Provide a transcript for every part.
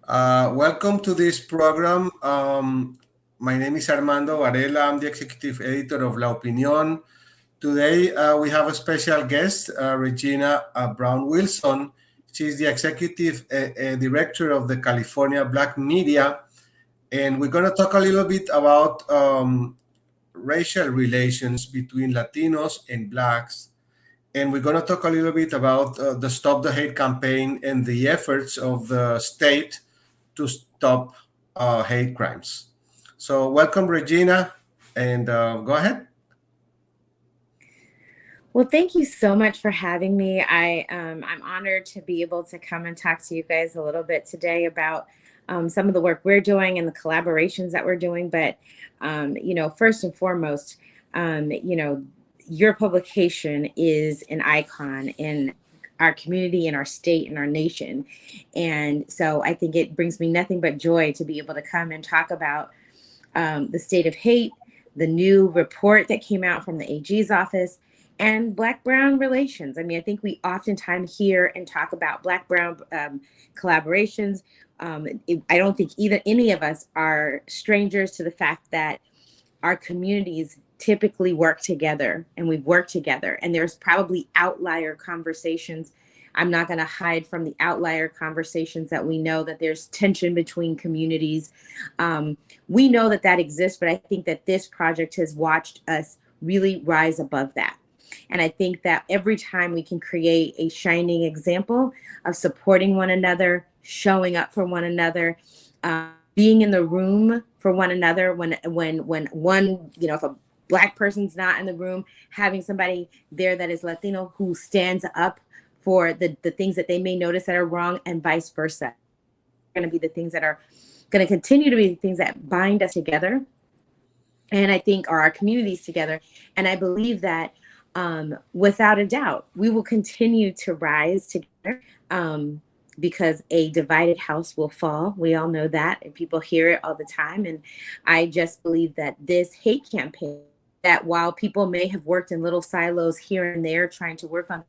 Welcome to this program. My name is Armando Arela. I'm the executive editor of La Opinión. Today, we have a special guest, Regina Brown Wilson. She's the executive director of the California Black Media. And we're going to talk a little bit about racial relations between Latinos and Blacks. And we're going to talk a little bit about the Stop the Hate campaign and the efforts of the state to stop hate crimes. So, welcome, Regina, and go ahead. Well, thank you so much for having me. I'm honored to be able to come and talk to you guys a little bit today about some of the work we're doing and the collaborations that we're doing. But, first and foremost, your publication is an icon in our community, in our state, in our nation. And so I think it brings me nothing but joy to be able to come and talk about the state of hate, the new report that came out from the AG's office, and Black-Brown relations. I mean, I think we oftentimes hear and talk about Black-Brown collaborations. I don't think any of us are strangers to the fact that our communities typically work together, and we've worked together. And there's probably outlier conversations. I'm not going to hide from the outlier conversations that we know that there's tension between communities. We know that exists, but I think that this project has watched us really rise above that. And I think that every time we can create a shining example of supporting one another, showing up for one another, being in the room for one another when one, if a Black person's not in the room, having somebody there that is Latino who stands up for the things that they may notice that are wrong, and vice versa. Going to be the things that are going to continue to be the things that bind us together, and I think are our communities together. And I believe that without a doubt, we will continue to rise together because a divided house will fall. We all know that, and people hear it all the time. And I just believe that this hate campaign, that while people may have worked in little silos here and there trying to work on, I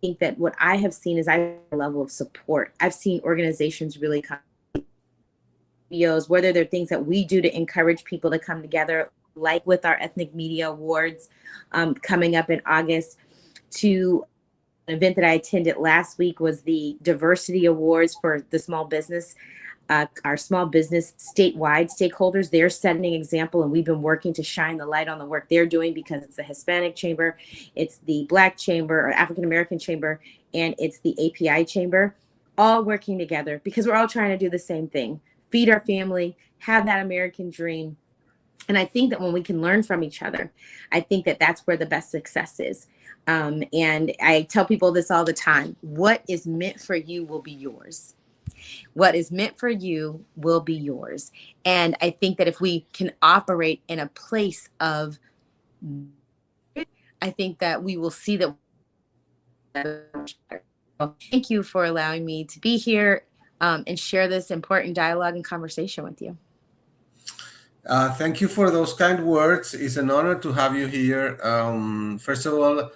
think that what I have seen is a level of support. I've seen organizations really come, videos, whether they're things that we do to encourage people to come together, like with our Ethnic Media Awards coming up in August, to an event that I attended last week was the Diversity Awards for the small business. Our small business statewide stakeholders, they're setting an example, and we've been working to shine the light on the work they're doing, because it's the Hispanic Chamber, it's the Black Chamber or African American Chamber, and it's the API Chamber, all working together because we're all trying to do the same thing: feed our family, have that American dream. And I think that when we can learn from each other, I think that that's where the best success is. And I tell people this all the time: what is meant for you will be yours. What is meant for you will be yours. And I think that if we can operate in a place of, I think that we will see that. Thank you for allowing me to be here and share this important dialogue and conversation with you. Thank you for those kind words. It's an honor to have you here. First of all,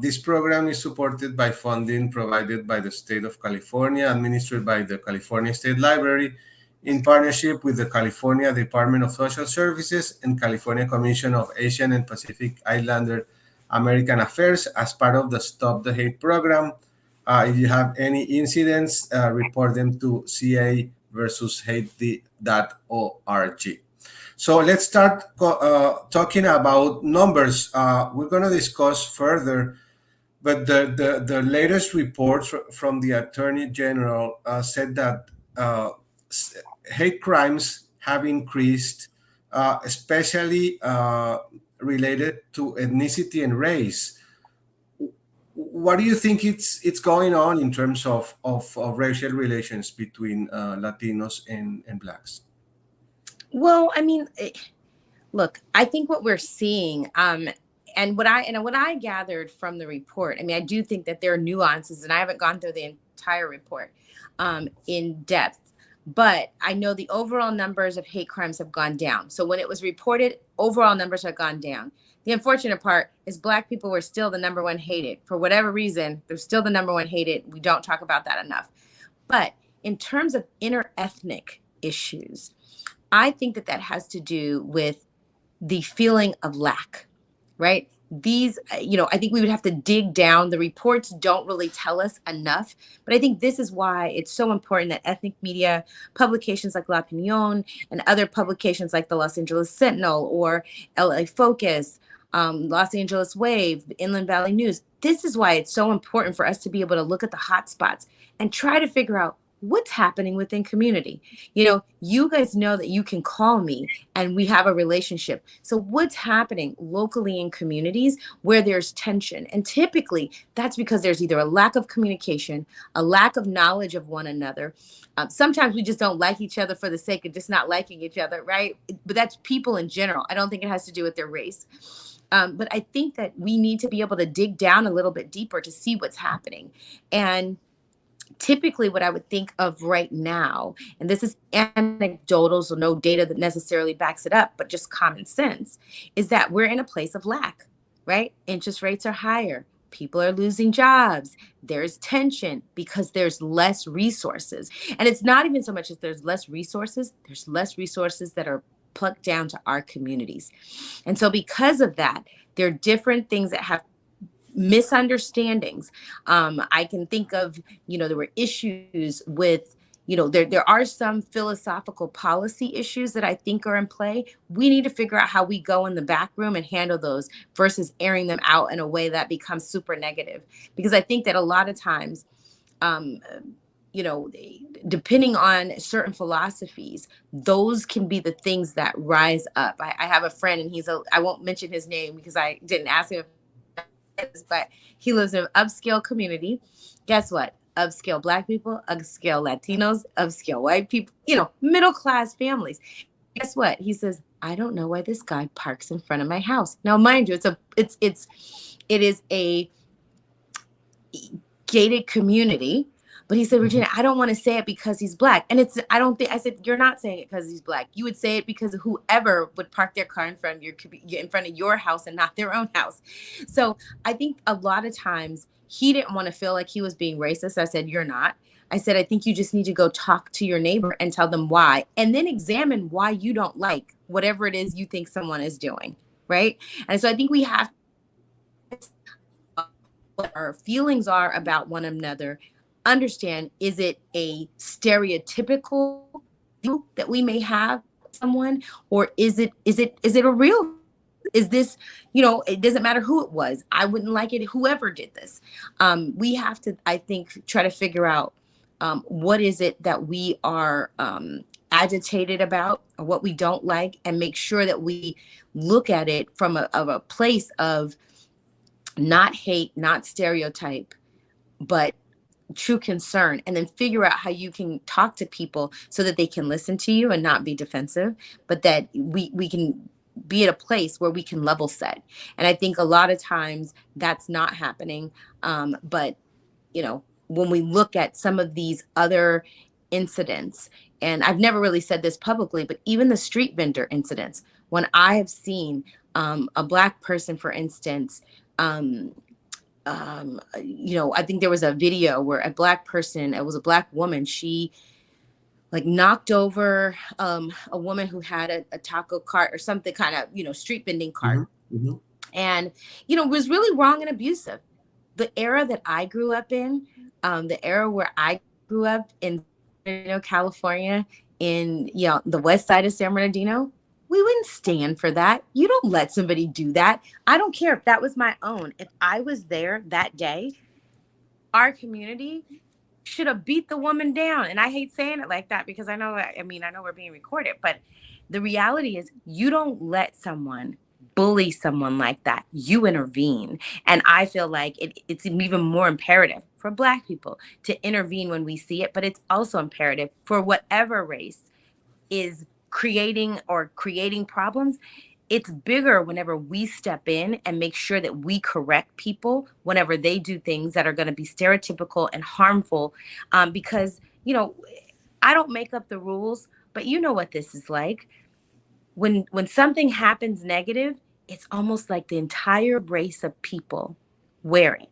this program is supported by funding provided by the state of California, administered by the California State Library, in partnership with the California Department of Social Services and California Commission of Asian and Pacific Islander American Affairs as part of the Stop the Hate program. If you have any incidents, report them to ca versushate.org. So let's start talking about numbers. We're going to discuss further, but the latest report from the Attorney General said that hate crimes have increased, especially related to ethnicity and race. What do you think it's going on in terms of racial relations between Latinos and Blacks? Well, I mean, look, I think what we're seeing, and what I gathered from the report, I mean, I do think that there are nuances, and I haven't gone through the entire report in depth, but I know the overall numbers of hate crimes have gone down. So when it was reported, overall numbers have gone down. The unfortunate part is Black people were still the number one hated. For whatever reason, they're still the number one hated. We don't talk about that enough. But in terms of interethnic issues, I think that that has to do with the feeling of lack, right? These, I think we would have to dig down. The reports don't really tell us enough, but I think this is why it's so important that ethnic media, publications like Opinión and other publications like the Los Angeles Sentinel or LA Focus, Los Angeles Wave, Inland Valley News. This is why it's so important for us to be able to look at the hot spots and try to figure out what's happening within community. You guys know that you can call me and we have a relationship. So what's happening locally in communities where there's tension? And typically that's because there's either a lack of communication, a lack of knowledge of one another. Sometimes we just don't like each other for the sake of just not liking each other, right? But that's people in general. I don't think it has to do with their race. But I think that we need to be able to dig down a little bit deeper to see what's happening. And typically what I would think of right now, and this is anecdotal, so no data that necessarily backs it up, but just common sense, is that we're in a place of lack, right? Interest rates are higher. People are losing jobs. There's tension because there's less resources. And it's not even so much as there's less resources that are plucked down to our communities. And so because of that, there are different things that have misunderstandings. I can think of, there were issues with, there are some philosophical policy issues that I think are in play. We need to figure out how we go in the back room and handle those versus airing them out in a way that becomes super negative. Because I think that a lot of times, depending on certain philosophies, those can be the things that rise up. I have a friend and I won't mention his name because I didn't ask him, but he lives in an upscale community. Guess what? Upscale Black people, upscale Latinos, upscale white people, middle class families. Guess what? He says, I don't know why this guy parks in front of my house. Now, mind you, it is a gated community. But he said, Regina, I don't want to say it because he's Black. And I said, you're not saying it because he's Black. You would say it because of whoever would park their car in front of your house and not their own house. So I think a lot of times he didn't want to feel like he was being racist. I said, you're not. I said, I think you just need to go talk to your neighbor and tell them why, and then examine why you don't like whatever it is you think someone is doing. Right. And so I think we have what our feelings are about one another. Understand, is it a stereotypical view that we may have someone, or is it a real, is this, it doesn't matter who it was. I wouldn't like it whoever did this. We have to, I think, try to figure out what is it that we are agitated about, or what we don't like, and make sure that we look at it from a place of not hate, not stereotype, but true concern, and then figure out how you can talk to people so that they can listen to you and not be defensive, but that we can be at a place where we can level set. And I think a lot of times that's not happening. But when we look at some of these other incidents, and I've never really said this publicly, but even the street vendor incidents, when I have seen a Black person, for instance, I think there was a video where a Black person, it was a Black woman, she knocked over a woman who had a taco cart or something, kind of, street vending cart. Mm-hmm. And, it was really wrong and abusive. The era that I grew up in, the era where I grew up in, California, in, the west side of San Bernardino, we wouldn't stand for that. You don't let somebody do that. I don't care if that was my own. If I was there that day, our community should have beat the woman down. And I hate saying it like that because I know we're being recorded, but the reality is you don't let someone bully someone like that. You intervene. And I feel like it's even more imperative for Black people to intervene when we see it, but it's also imperative for whatever race is creating problems. It's bigger whenever we step in and make sure that we correct people whenever they do things that are going to be stereotypical and harmful. Because, I don't make up the rules, but you know what this is like. When something happens negative, it's almost like the entire race of people wear it.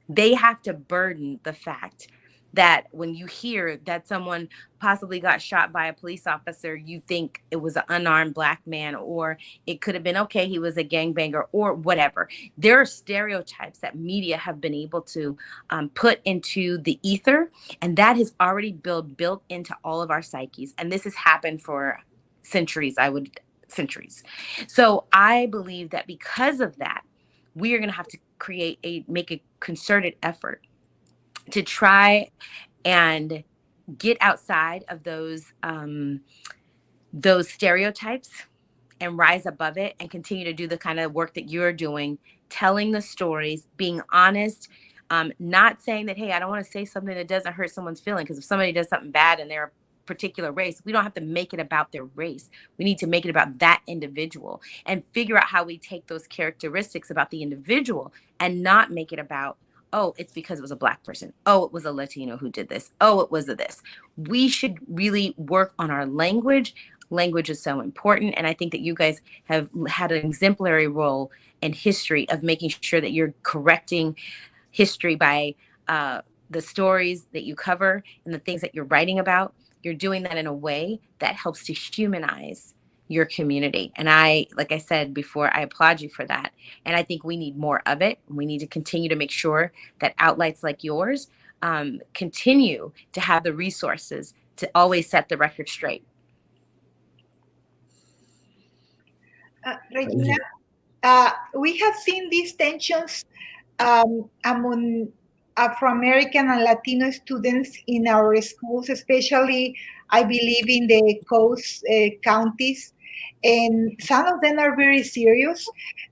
They have to burden the fact that when you hear that someone possibly got shot by a police officer, you think it was an unarmed Black man, or it could have been, okay, he was a gangbanger or whatever. There are stereotypes that media have been able to put into the ether, and that has already built into all of our psyches. And this has happened for centuries, centuries. So I believe that because of that, we are going to have to make a concerted effort to try and get outside of those stereotypes and rise above it and continue to do the kind of work that you're doing, telling the stories, being honest, not saying that, hey, I don't want to say something that doesn't hurt someone's feeling, because if somebody does something bad and they're a particular race, we don't have to make it about their race. We need to make it about that individual and figure out how we take those characteristics about the individual and not make it about, oh, it's because it was a Black person. Oh, it was a Latino who did this. Oh, it was this. We should really work on our language. Language is so important. And I think that you guys have had an exemplary role in history of making sure that you're correcting history by the stories that you cover and the things that you're writing about. You're doing that in a way that helps to humanize your community. And like I said before, I applaud you for that. And I think we need more of it. We need to continue to make sure that outlets like yours continue to have the resources to always set the record straight. Regina, we have seen these tensions among Afro-American and Latino students in our schools, especially, I believe, in the coast counties, and some of them are very serious.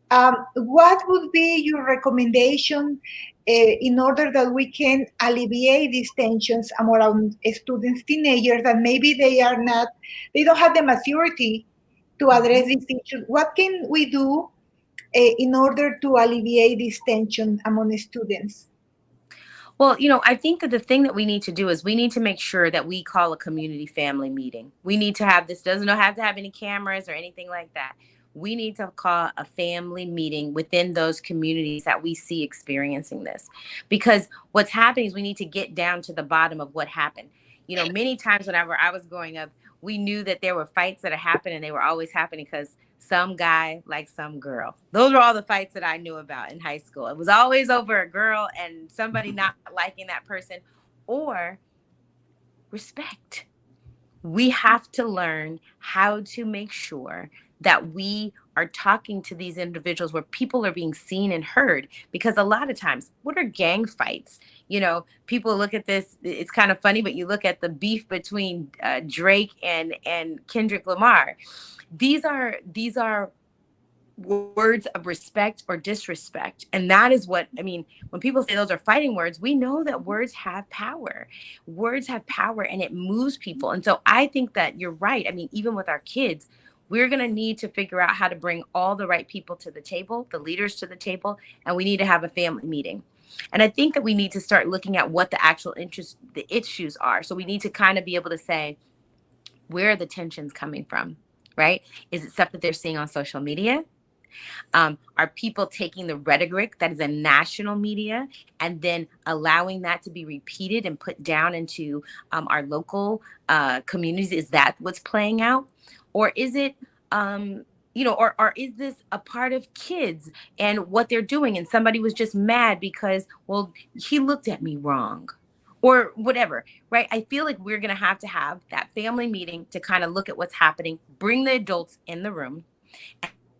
What would be your recommendation in order that we can alleviate these tensions among students, teenagers, that maybe they don't have the maturity to address these issues? What can we do in order to alleviate this tension among students? Well, I think that the thing that we need to do is we need to make sure that we call a community family meeting. We need to have this, doesn't have to have any cameras or anything like that. We need to call a family meeting within those communities that we see experiencing this. Because what's happening is we need to get down to the bottom of what happened. Many times whenever I was growing up, we knew that there were fights that happened, and they were always happening because some guy liked some girl. Those were all the fights that I knew about in high school. It was always over a girl and somebody not liking that person, or respect. We have to learn how to make sure that we are talking to these individuals where people are being seen and heard. Because a lot of times, what are gang fights? People look at this, it's kind of funny, but you look at the beef between Drake and Kendrick Lamar. These are words of respect or disrespect. And that is what, when people say those are fighting words, we know that words have power. Words have power, and it moves people. And so I think that you're right. Even with our kids, we're going to need to figure out how to bring all the right people to the table, the leaders to the table, and we need to have a family meeting. And I think that we need to start looking at what the actual the issues are. So we need to kind of be able to say, where are the tensions coming from, right? Is it stuff that they're seeing on social media? Are people taking the rhetoric that is in national media and then allowing that to be repeated and put down into our local communities? Is that what's playing out? Or is it, or is this a part of kids and what they're doing? And somebody was just mad because, well, he looked at me wrong or whatever, right? I feel like we're going to have that family meeting to kind of look at what's happening, bring the adults in the room,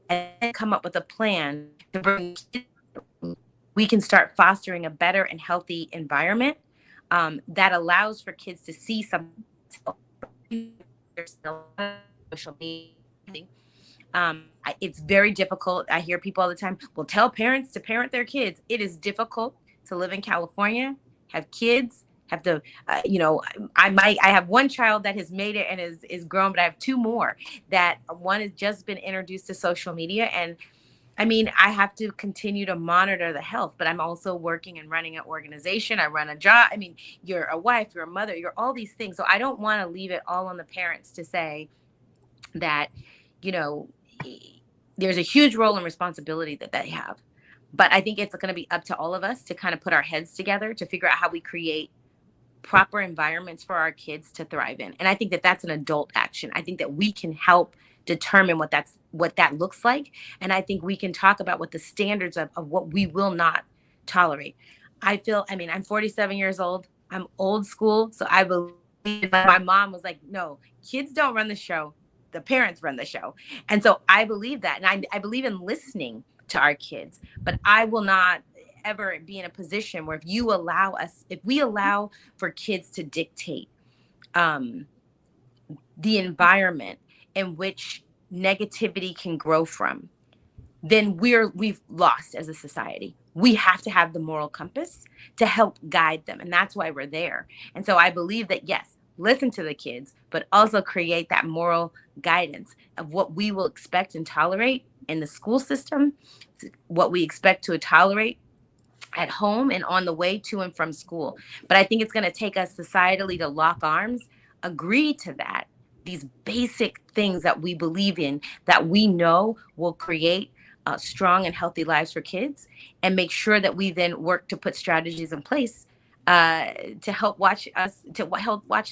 and come up with a plan to bring kids. We can start fostering a better and healthy environment that allows for kids to see some social media. It's very difficult. I hear people all the time, well, tell parents to parent their kids. It is difficult to live in California, have kids, have to, I have one child that has made it and is grown, but I have two more that one has just been introduced to social media. And I have to continue to monitor the health, but I'm also working and running an organization. I run a job. You're a wife, you're a mother, you're all these things. So I don't want to leave it all on the parents to say that, there's a huge role and responsibility that they have. But I think it's going to be up to all of us to kind of put our heads together to figure out how we create proper environments for our kids to thrive in. And I think that that's an adult action. I think that we can help determine what that looks like. And I think we can talk about what the standards of what we will not tolerate. I'm 47 years old. I'm old school. So I believe my mom was like, no, kids don't run the show. The parents run the show. And so I believe that. And I believe in listening to our kids, but I will not ever be in a position where if we allow for kids to dictate the environment in which negativity can grow from, then we've lost as a society. We have to have the moral compass to help guide them. And that's why we're there. And so I believe that, yes, listen to the kids, but also create that moral guidance of what we will expect and tolerate in the school system, what we expect to tolerate at home and on the way to and from school. But I think it's going to take us societally to lock arms, agree to that, these basic things that we believe in, that we know will create strong and healthy lives for kids, and make sure that we then work to put strategies in place to help watch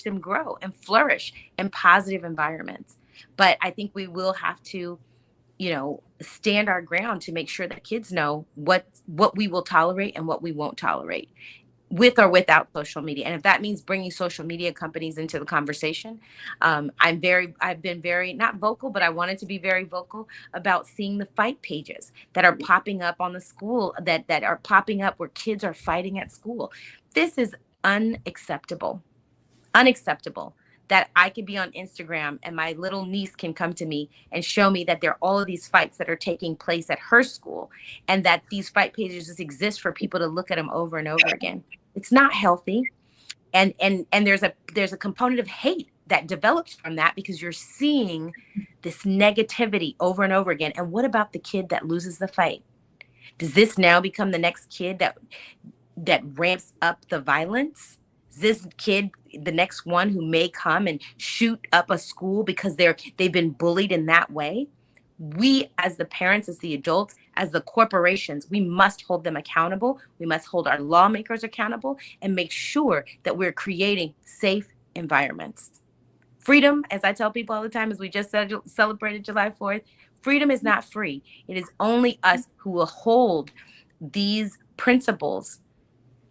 them grow and flourish in positive environments. But I think we will have to, stand our ground to make sure that kids know what we will tolerate and what we won't tolerate, with or without social media. And if that means bringing social media companies into the conversation, I've been very, not vocal, but I wanted to be very vocal about seeing the fight pages that are popping up on the school, that are popping up where kids are fighting at school. This is unacceptable that I could be on Instagram and my little niece can come to me and show me that there are all of these fights that are taking place at her school, and that these fight pages just exist for people to look at them over and over again. It's not healthy. And there's a component of hate that develops from that, because you're seeing this negativity over and over again. And what about the kid that loses the fight? Does this now become the next kid that ramps up the violence? Is this kid the next one who may come and shoot up a school because they've been bullied in that way? We, as the parents, as the adults, as the corporations, we must hold them accountable. We must hold our lawmakers accountable and make sure that we're creating safe environments. Freedom, as I tell people all the time, as we just celebrated July 4th, freedom is not free. It is only us who will hold these principles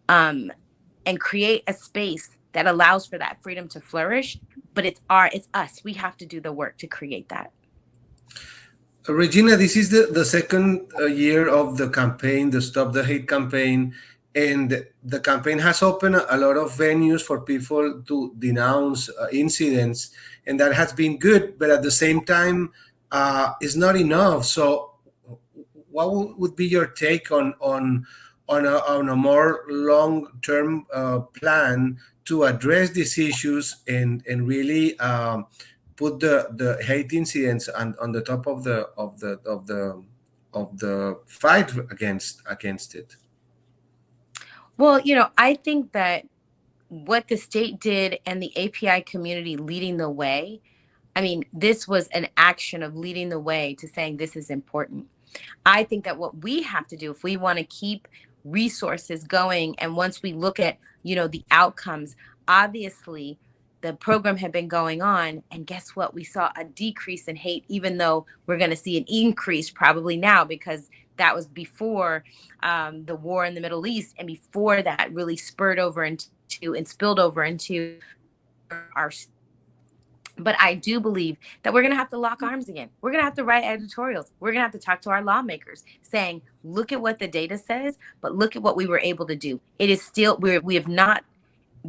and create a space that allows for that freedom to flourish. But it's us. We have to do the work to create that. Regina, this is the second year of the campaign, the Stop the Hate campaign, and the campaign has opened a lot of venues for people to denounce incidents, and that has been good, but at the same time, it's not enough. So what would be your take on a more long-term plan to address these issues and really put the hate incidents on the top of the fight against it? Well, I think that what the state did and the API community leading the way, this was an action of leading the way to saying this is important. I think that what we have to do, if we want to keep resources going, and once we look at, the outcomes, obviously the program had been going on, and guess what? We saw a decrease in hate, even though we're going to see an increase probably now, because that was before the war in the Middle East, and before that really spilled over into our. But I do believe that we're going to have to lock arms again. We're going to have to write editorials. We're going to have to talk to our lawmakers saying, look at what the data says, but look at what we were able to do. It is still, we have not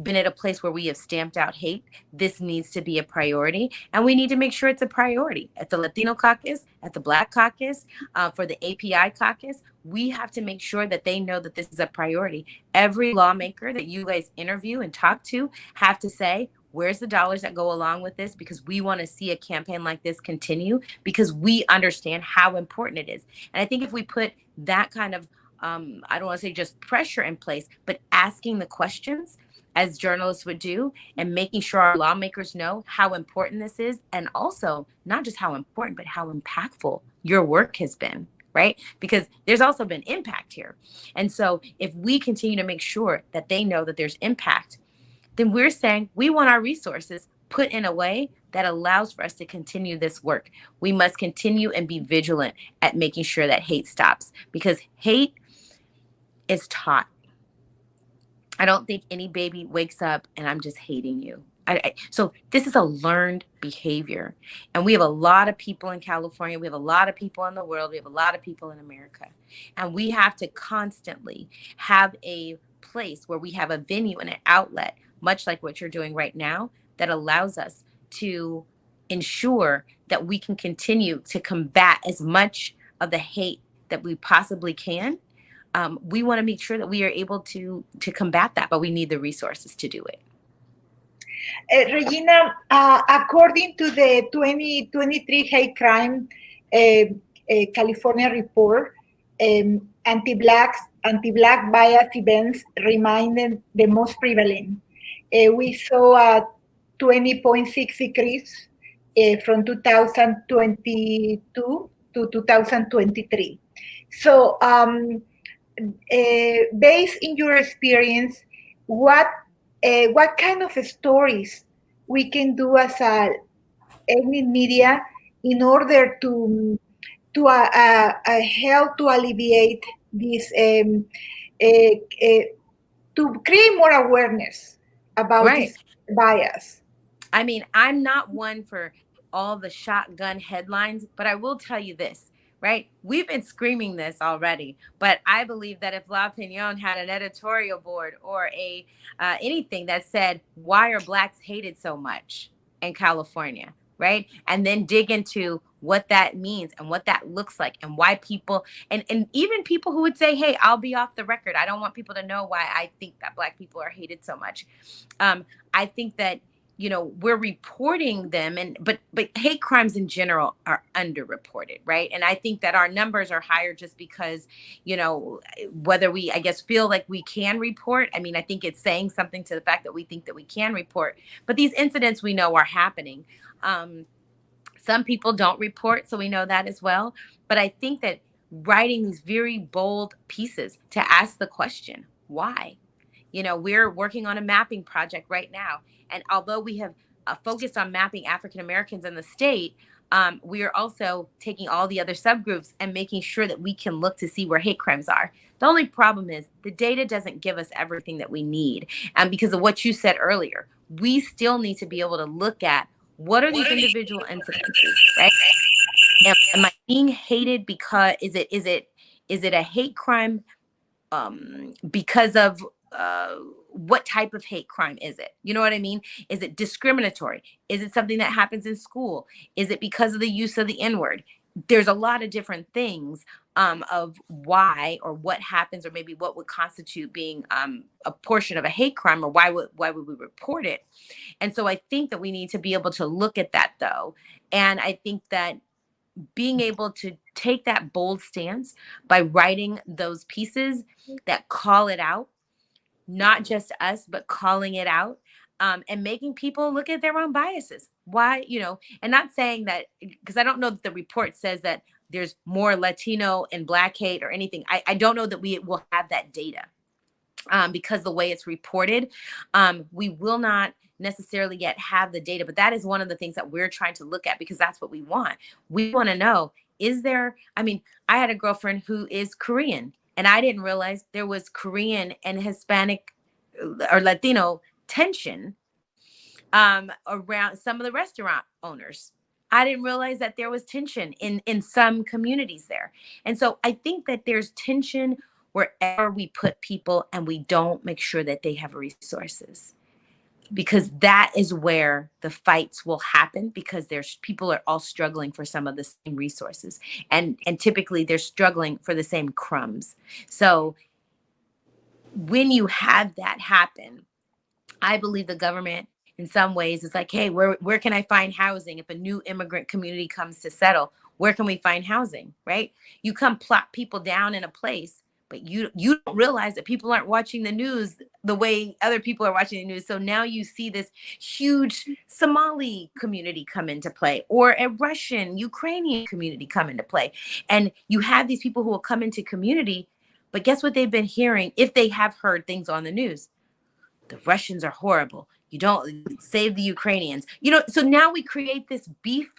been at a place where we have stamped out hate. This needs to be a priority, and we need to make sure it's a priority at the Latino caucus, at the Black caucus, for the API caucus. We have to make sure that they know that this is a priority. Every lawmaker that you guys interview and talk to have to say, where's the dollars that go along with this? Because we want to see a campaign like this continue, because we understand how important it is. And I think if we put that kind of, I don't want to say just pressure in place, but asking the questions as journalists would do, and making sure our lawmakers know how important this is, and also not just how important, but how impactful your work has been, right? Because there's also been impact here. And so if we continue to make sure that they know that there's impact, then we're saying we want our resources put in a way that allows for us to continue this work. We must continue and be vigilant at making sure that hate stops, because hate is taught. I don't think any baby wakes up and I'm just hating you. So this is a learned behavior. And we have a lot of people in California. We have a lot of people in the world. We have a lot of people in America. And we have to constantly have a place where we have a venue and an outlet, much like what you're doing right now, that allows us to ensure that we can continue to combat as much of the hate that we possibly can. We want to make sure that we are able to combat that, but we need the resources to do it. Regina, according to the 2023 hate crime California report, anti-black bias events remain the most prevalent. We saw a 20.6 decrease from 2022 to 2023. So, based in your experience, what kind of stories we can do as a ethnic media in order to help to alleviate this, to create more awareness about this bias? I mean, I'm not one for all the shotgun headlines, but I will tell you this. Right? We've been screaming this already, but I believe that if Opinión had an editorial board or anything that said, why are Blacks hated so much in California, right? And then dig into what that means and what that looks like and why people, and even people who would say, hey, I'll be off the record. I don't want people to know why I think that Black people are hated so much. I think that, you know, we're reporting them, but hate crimes in general are underreported, right? And I think that our numbers are higher just because, you know, whether we, I guess, feel like we can report. I mean, I think it's saying something to the fact that we think that we can report, but these incidents we know are happening. Some people don't report, so we know that as well. But I think that writing these very bold pieces to ask the question, why? You know, we're working on a mapping project right now. And although we have focused on mapping African Americans in the state, we are also taking all the other subgroups and making sure that we can look to see where hate crimes are. The only problem is the data doesn't give us everything that we need. And because of what you said earlier, we still need to be able to look at what are these individual incidences, right? Am I being hated because is it a hate crime because of what type of hate crime is it? You know what I mean? Is it discriminatory? Is it something that happens in school? Is it because of the use of the N-word? There's a lot of different things of why or what happens, or maybe what would constitute being a portion of a hate crime, or why would we report it? And so I think that we need to be able to look at that, though. And I think that being able to take that bold stance by writing those pieces that call it out, not just us, but calling it out, and making people look at their own biases. Why, you know, and not saying that, because I don't know that the report says that there's more Latino and Black hate or anything. I don't know that we will have that data because the way it's reported, we will not necessarily yet have the data, but that is one of the things that we're trying to look at, because that's what we want. We want to know, is there, I mean, I had a girlfriend who is Korean, and I didn't realize there was Korean and Hispanic or Latino tension around some of the restaurant owners. I didn't realize that there was tension in some communities there. And so I think that there's tension wherever we put people and we don't make sure that they have resources, because that is where the fights will happen, because there's people are all struggling for some of the same resources, and typically they're struggling for the same crumbs. So when you have that happen, I believe the government in some ways is like, hey, where can I find housing? If a new immigrant community comes to settle, where can we find housing, right? You come plop people down in a place, but you don't realize that people aren't watching the news the way other people are watching the news. So now you see this huge Somali community come into play, or a Russian, Ukrainian community come into play. And you have these people who will come into community, but guess what they've been hearing, if they have heard things on the news? the Russians are horrible. You don't save the Ukrainians. So now we create this beef,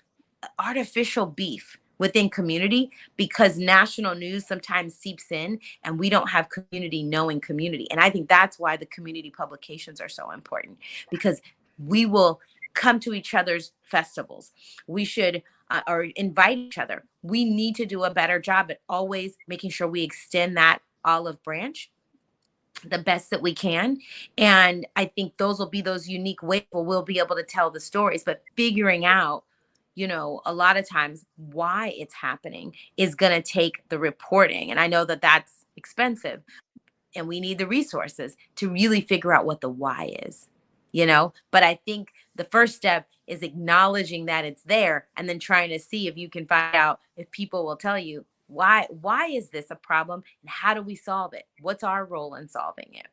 artificial beef within community, because national news sometimes seeps in and we don't have community knowing community. And I think that's why the community publications are so important, because we will come to each other's festivals. We should or invite each other. We need to do a better job at always making sure we extend that olive branch the best that we can. And I think those will be those unique ways where we'll be able to tell the stories, but figuring out, a lot of times why it's happening is going to take the reporting. And I know that that's expensive and we need the resources to really figure out what the why is, but I think the first step is acknowledging that it's there and then trying to see if you can find out if people will tell you why is this a problem and how do we solve it? What's our role in solving it?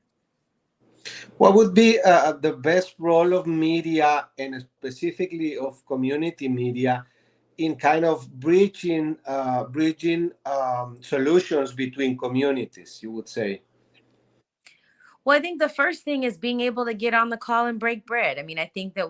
What would be the best role of media, and specifically of community media, in kind of bridging solutions between communities, you would say? Well, I think the first thing is being able to get on the call and break bread. I mean, I think that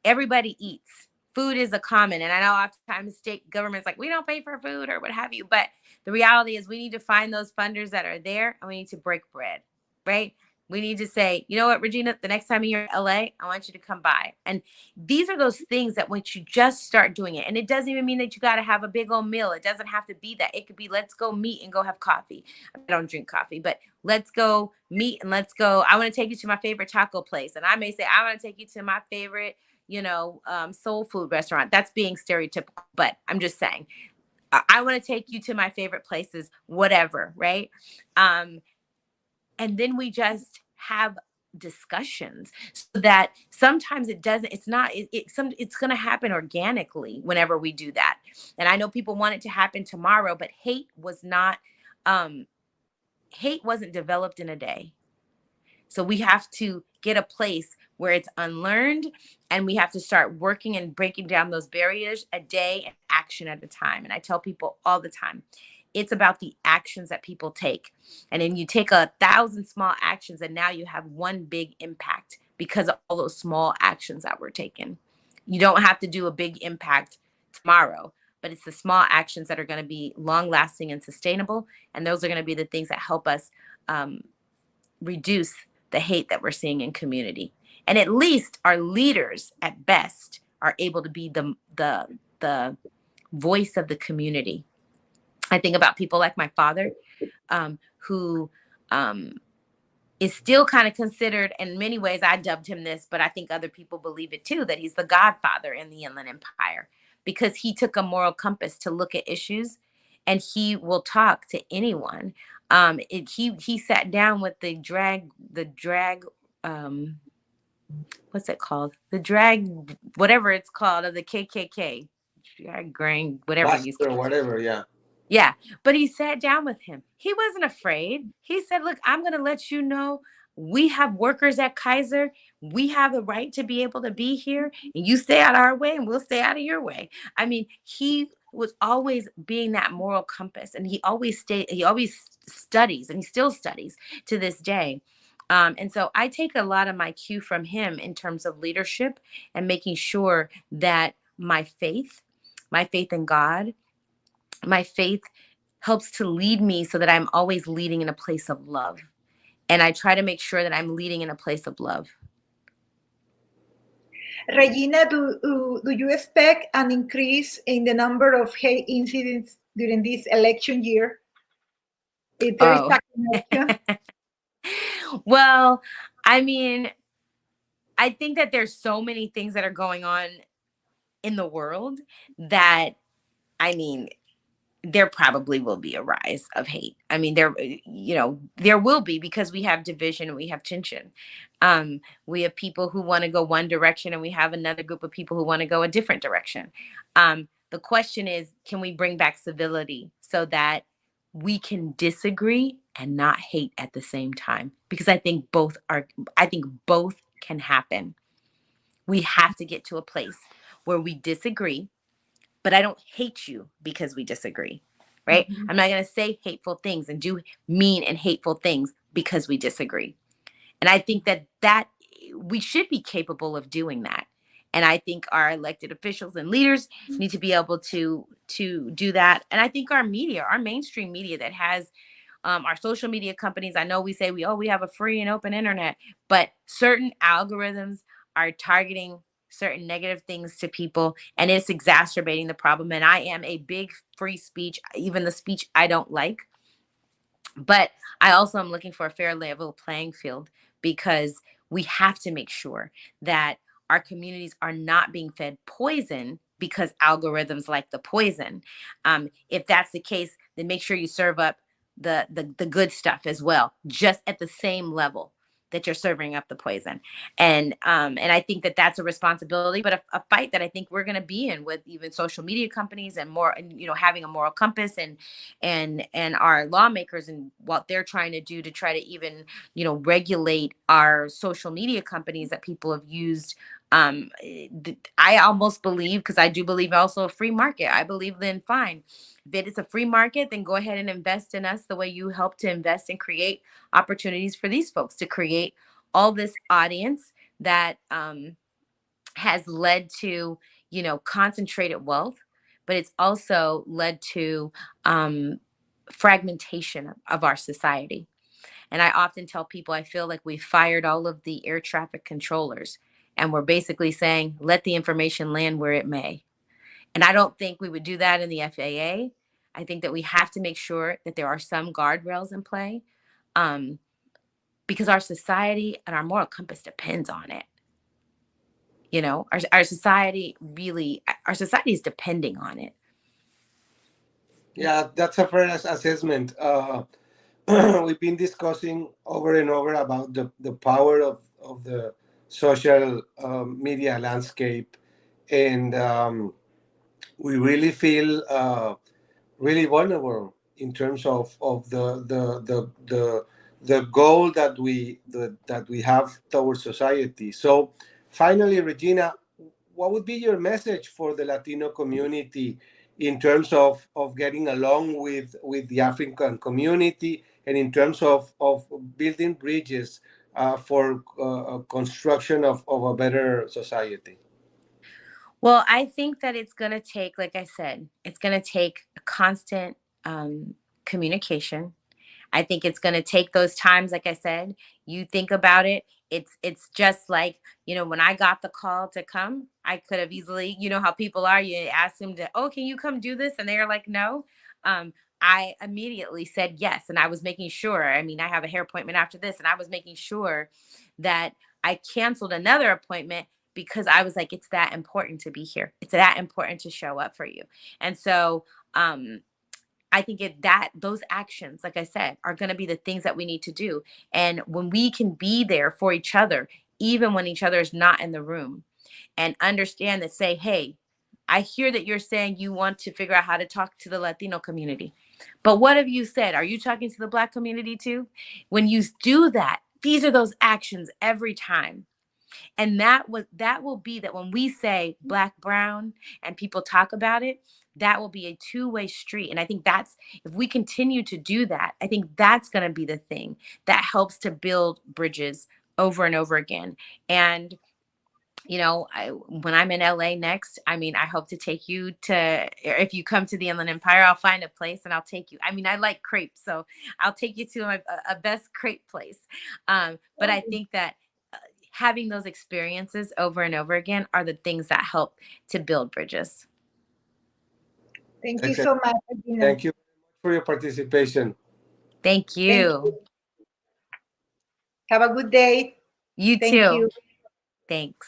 everybody eats. Food is a common, and I know oftentimes state governments like, we don't pay for food or what have you, but the reality is we need to find those funders that are there and we need to break bread, right? We need to say, you know what, Regina, the next time you're in LA, I want you to come by. And these are those things that once you just start doing it, and it doesn't even mean that you got to have a big old meal. It doesn't have to be that. It could be, let's go meet and go have coffee. I don't drink coffee, but let's go meet and let's go. I want to take you to my favorite taco place. And I may say, I want to take you to my favorite, soul food restaurant. That's being stereotypical, but I'm just saying, I want to take you to my favorite places, whatever. Right. And then we just have discussions so that sometimes it's going to happen organically whenever we do that. And I know people want it to happen tomorrow, but hate wasn't developed in a day. So we have to get a place where it's unlearned, and we have to start working and breaking down those barriers a day and action at a time. And I tell people all the time, it's about the actions that people take. And then you take 1,000 small actions and now you have one big impact because of all those small actions that were taken. You don't have to do a big impact tomorrow, but it's the small actions that are going to be long lasting and sustainable. And those are going to be the things that help us reduce the hate that we're seeing in community. And at least our leaders at best are able to be the voice of the community. I think about people like my father, who is still kind of considered, in many ways, I dubbed him this, but I think other people believe it too, that he's the godfather in the Inland Empire, because he took a moral compass to look at issues, and he will talk to anyone. He sat down with the drag, what's it called? The drag, whatever it's called, of the KKK, drag gang, whatever. Whatever, yeah. Yeah, but he sat down with him. He wasn't afraid. He said, look, I'm going to let you know we have workers at Kaiser. We have the right to be able to be here, and you stay out of our way and we'll stay out of your way. I mean, he was always being that moral compass, and he always studies, and he still studies to this day. And so I take a lot of my cue from him in terms of leadership and making sure that my faith in God, my faith helps to lead me so that I'm always leading in a place of love. And I try to make sure that I'm leading in a place of love. Regina, do you expect an increase in the number of hate incidents during this election year? If there is a connection? Well, I mean, I think that there's so many things that are going on in the world that, I mean, there probably will be a rise of hate. I mean, there will be, because we have division and we have tension. We have people who want to go one direction, and we have another group of people who want to go a different direction. The question is, can we bring back civility so that we can disagree and not hate at the same time? Because I think both can happen. We have to get to a place where we disagree, but I don't hate you because we disagree, right? Mm-hmm. I'm not going to say hateful things and do mean and hateful things because we disagree. And I think that we should be capable of doing that. And I think our elected officials and leaders need to be able to do that. And I think our media, our mainstream media that has our social media companies, I know we say we have a free and open internet, but certain algorithms are targeting certain negative things to people, and it's exacerbating the problem. And I am a big free speech, even the speech I don't like. But I also am looking for a fair level playing field, because we have to make sure that our communities are not being fed poison because algorithms like the poison. If that's the case, then make sure you serve up the good stuff as well, just at the same level that you're serving up the poison. And I think that that's a responsibility, but a fight that I think we're going to be in with even social media companies and more, having a moral compass and our lawmakers and what they're trying to do to try to even, regulate our social media companies that people have used. I almost believe, because I do believe also a free market. I believe then fine. If it is a free market, then go ahead and invest in us the way you help to invest and create opportunities for these folks to create all this audience that has led to, concentrated wealth, but it's also led to fragmentation of our society. And I often tell people, I feel like we fired all of the air traffic controllers, and we're basically saying, let the information land where it may. And I don't think we would do that in the FAA. I think that we have to make sure that there are some guardrails in play, because our society and our moral compass depends on it. Our society is depending on it. Yeah, that's a fair assessment. We've been discussing over and over about the power of the social media landscape, and we really feel really vulnerable in terms of the goal that we have towards society. So finally, Regina, what would be your message for the Latino community in terms of getting along with the African community, and in terms of building bridges for construction of a better society? Well, I think that it's going to take, like I said, it's going to take a constant communication. I think it's going to take those times, like I said, you think about it. It's just like, when I got the call to come, I could have easily, how people are, you ask them to, can you come do this? And they're like, no. I immediately said yes. And I was making sure, I have a hair appointment after this, and I was making sure that I canceled another appointment, because I was like, it's that important to be here. It's that important to show up for you. And so, I think those actions, like I said, are going to be the things that we need to do. And when we can be there for each other, even when each other is not in the room, and understand that, say, hey, I hear that you're saying you want to figure out how to talk to the Latino community, but what have you said? Are you talking to the Black community too? When you do that, these are those actions every time. And that will be that when we say Black, brown, and people talk about it, that will be a two-way street. And I think if we continue to do that, I think that's going to be the thing that helps to build bridges over and over again. And, when I'm in LA next, I hope to take you to, if you come to the Inland Empire, I'll find a place and I'll take you. I like crepes, so I'll take you to a best crepe place. But I think that having those experiences over and over again are the things that help to build bridges. Thank you so much, Regina. Thank you for your participation. Thank you. Thank you. Have a good day. You Thank too. you. Thanks.